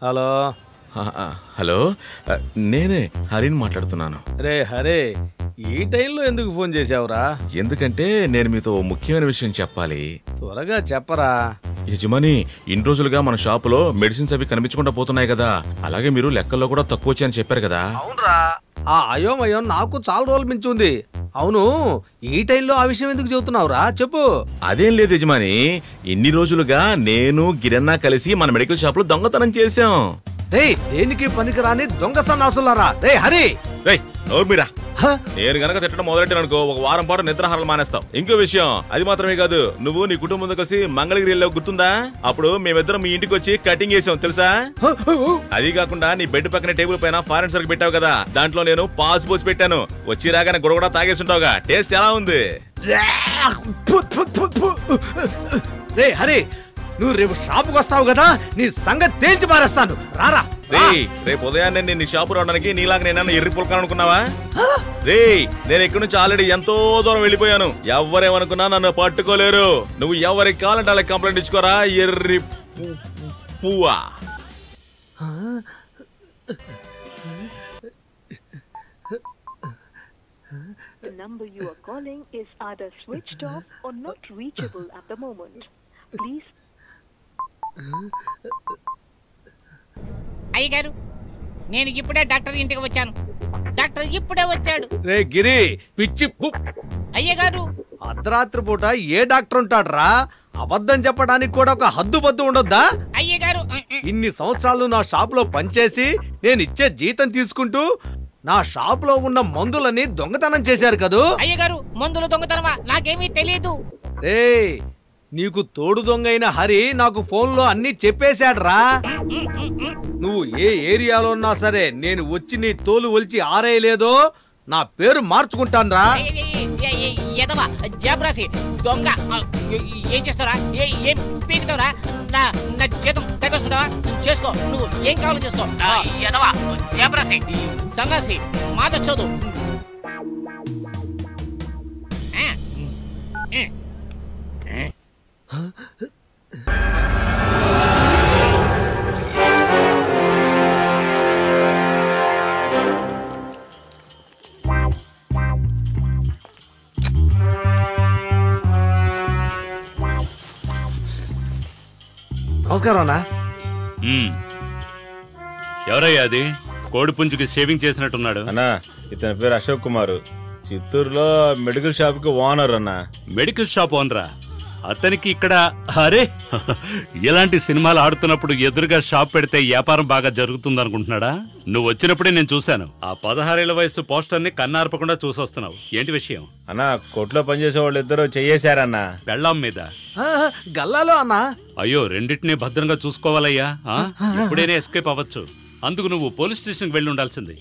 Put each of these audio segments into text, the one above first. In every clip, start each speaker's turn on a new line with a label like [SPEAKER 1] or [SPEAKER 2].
[SPEAKER 1] Hello
[SPEAKER 2] hello, నేనే హరిని మాట్లాడుతున్నాను.
[SPEAKER 1] రే హరే, ఈ టైంలో ఎందుకు ఫోన్ చేసావురా?
[SPEAKER 2] ఎందుకంటే నేను మీతో ముఖ్యమైన విషయం చెప్పాలి.
[SPEAKER 1] త్వరగా చెప్పరా.
[SPEAKER 2] యజమాని, ఇన్ని రోజులుగా మన షాపులో మెడిసిన్స్ అవి కనిపించకుండా పోతున్నాయి కదా, అలాగే మీరు లెక్కల్లో కూడా తక్కువ వచ్చాయని చెప్పారు కదా.
[SPEAKER 1] అవునరా, ఆ అయోమయం నాకు చాలా రోజులు మించి ఉంది. అవును, ఈ టైంలో ఆ విషయం ఎందుకు చెబుతున్నావురా? చెప్పు.
[SPEAKER 2] అదేం లేదు యజమాని, ఇన్ని రోజులుగా నేను గిరన్నా కలిసి మన మెడికల్ షాప్ లో దొంగతనం చేశాం.
[SPEAKER 1] రే, దేనికి పనికిరాని దొంగ సన్నాసులారా. రే హరి,
[SPEAKER 2] రే నోరు మీరా. నేను గనక తిట్టడం మొదలెట్టాననుకో ఒక వారం పాటు నిద్రాహారాలు మానేస్తావు. ఇంకో విషయం, అది మాత్రమే కాదు, నువ్వు నీ కుటుంబంతో కలిసి మంగళగిరి వెళ్ళావు గుర్తుందా? అప్పుడు మేమిద్దరం మీ ఇంటికి వచ్చి కటింగ్ చేసాం తెలుసా? అది కాకుండా నీ బెడ్ పక్కన టేబుల్ పైన ఫారెన్ సరుకు పెట్టావు కదా, దాంట్లో నేను పాస్ పోసి పెట్టాను. వచ్చి రాగానే గురగడా తాగేస్తుంటావుగా. టేస్ట్ ఎలా ఉంది?
[SPEAKER 1] రే హరి, నువ్వు రేపు షాపుకి వస్తావు కదా, నీ సంగతి తేల్చి మారేస్తాను. రారా.
[SPEAKER 2] రేపు ఉదయాన్నే నేను షాపు రావడానికి నీలాగా నేను ఎర్రి పుల్కాలనుకున్నావా? రే, నేను ఇక్కడి నుంచి ఆల్రెడీ ఎంతో దూరం వెళ్ళిపోయాను. ఎవరేమనుకున్నా నన్ను పట్టుకోలేరు. నువ్వు ఎవరికి కావాలంటే అలా కంప్లైంట్ ఇచ్చుకోరా, ఎర్రి పువ్వా.
[SPEAKER 3] The number you are calling is either switched off or not reachable at the moment. Please.
[SPEAKER 4] అయ్యగారు, నేను ఇప్పుడే డాక్టర్ ఇంటికి వచ్చాను. డాక్టర్ ఇప్పుడే వచ్చాడు.
[SPEAKER 1] రే గిరి, పిచ్చి
[SPEAKER 4] అయ్యగారు,
[SPEAKER 1] అర్ధరాత్రి పూట ఏ డాక్టర్ ఉంటాడ్రా? అబద్ధం చెప్పడానికి కూడా ఒక హద్దు బద్దు ఉండొద్దా?
[SPEAKER 4] అయ్యగారు,
[SPEAKER 1] ఇన్ని సంవత్సరాలు నా షాప్ లో పనిచేసి నేను ఇచ్చే జీతం తీసుకుంటూ నా షాప్ లో ఉన్న మందులని దొంగతనం చేశారు కదూ?
[SPEAKER 4] అయ్యగారు, మందులు దొంగతనమా? నాకేమీ తెలియదు.
[SPEAKER 1] రే, నీకు తోడు దొంగైన హరి నాకు ఫోన్ లో అన్ని చెప్పేశాడ్రా. నువ్వు ఏ ఏరియాలో ఉన్నా సరే నేను వచ్చి నీ తోలు ఒలిచి ఆరేయలేదో నా పేరు మార్చుకుంటాన్రా.
[SPEAKER 4] ఎదవా జాబ్రాసి దొంగ, ఏం చేస్తారా? ఏం పీకుతావరా? నా జీతం తగ్గేసుకుంటావా? చేసుకో, నువ్వు ఏం కావాలో చేసుకో. ఎదవా జాబ్రాసి సంగాసి మాటొచ్చదు.
[SPEAKER 1] నమస్కారం అన్నా.
[SPEAKER 5] ఎవరయ్యా అది? కోడి పుంజుకి షేవింగ్ చేసినట్టున్నాడు.
[SPEAKER 2] అన్నా, ఇతని పేరు అశోక్ కుమార్, చిత్తూరులో మెడికల్ షాప్ కి ఓనర్. అన్నా,
[SPEAKER 5] మెడికల్ షాప్ ఓనరా? అతనికి ఇక్కడ అరే ఇలాంటి సినిమాలు ఆడుతున్నప్పుడు ఎదురుగా షాప్ పెడితే వ్యాపారం బాగా జరుగుతుంది అనుకుంటున్నాడా? నువ్వు వచ్చినప్పుడే నేను చూశాను. ఆ 16 ఏళ్ల వయసు పోస్టర్ ని కన్నార్పకుండా చూసొస్తున్నావు. ఏంటి విషయం?
[SPEAKER 2] అన్నా, కొట్లో పనిచేసే వాళ్ళు ఇద్దరు చెయ్యేశారన్నా.
[SPEAKER 5] పెళ్ళాం మీద
[SPEAKER 1] గల్లాలో అన్నా.
[SPEAKER 5] అయ్యో, రెండింటినీ భద్రంగా చూసుకోవాలయ్యా. ఇప్పుడైనా ఎస్కేప్ అవ్వచ్చు. అందుకు నువ్వు పోలీస్ స్టేషన్ కి వెళ్ళి ఉండాల్సింది.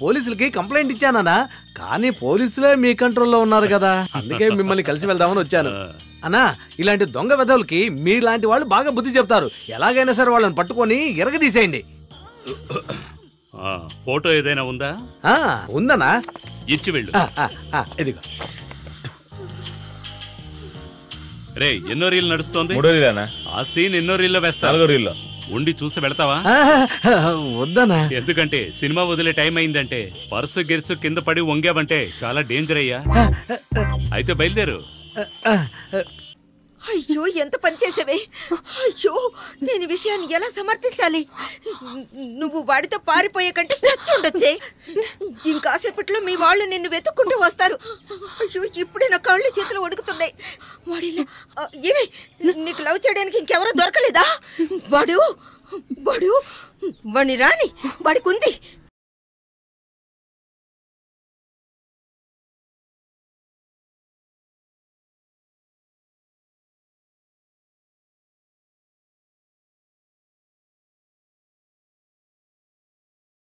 [SPEAKER 1] పోలీసులకి కంప్లైంట్ ఇచ్చానన్నా, కానీ పోలీసులే మీ కంట్రోల్లో ఉన్నారు కదా, అందుకే మిమ్మల్ని కలిసి వెళ్దామని వచ్చాను. అన్నా, ఇలాంటి దొంగ వెధవులకి మీలాంటి వాళ్ళు బాగా బుద్ధి చెప్తారు. ఎలాగైనా సరే వాళ్ళని పట్టుకొని ఎరగదీసేయండి.
[SPEAKER 5] ఫోటో ఏదైనా ఉందా?
[SPEAKER 1] ఉందన్నా,
[SPEAKER 5] ఇచ్చి వెళ్ళు.
[SPEAKER 1] ఇదిగో.
[SPEAKER 5] రే, ఎన్నో రీల్ నడుస్తోంది?
[SPEAKER 2] 3 రీలేనా?
[SPEAKER 5] ఆ సీన్ ఎన్నో రీల్లో వేస్తా.
[SPEAKER 2] 4 రీల్లో
[SPEAKER 5] ఉండి చూసి వెళతావా?
[SPEAKER 1] వద్దనా.
[SPEAKER 5] ఎందుకంటే సినిమా వదిలే టైం అయిందంటే పర్సు గిర్సు కింద పడి వంగావంటే చాలా డేంజర్ అయ్యా. అయితే బయలుదేరు.
[SPEAKER 6] అయ్యో, ఎంత పని చేసేవే. అయ్యో, నేను విషయాన్ని ఎలా సమర్థించాలి? నువ్వు వాడితో పారిపోయే కంటే చచ్చుండొచ్చే. ఇంకాసేపట్లో మీ వాళ్ళు నిన్ను వెతుక్కుంటూ వస్తారు. అయ్యో, ఇప్పుడే నా కాళ్ళు చేతులు వణుకుతున్నాయి. వాడిలా ఏమి నీకు లవ్ చేయడానికి ఇంకెవరో దొరకలేదా? వాడిని రాని, వాడికి ఉంది.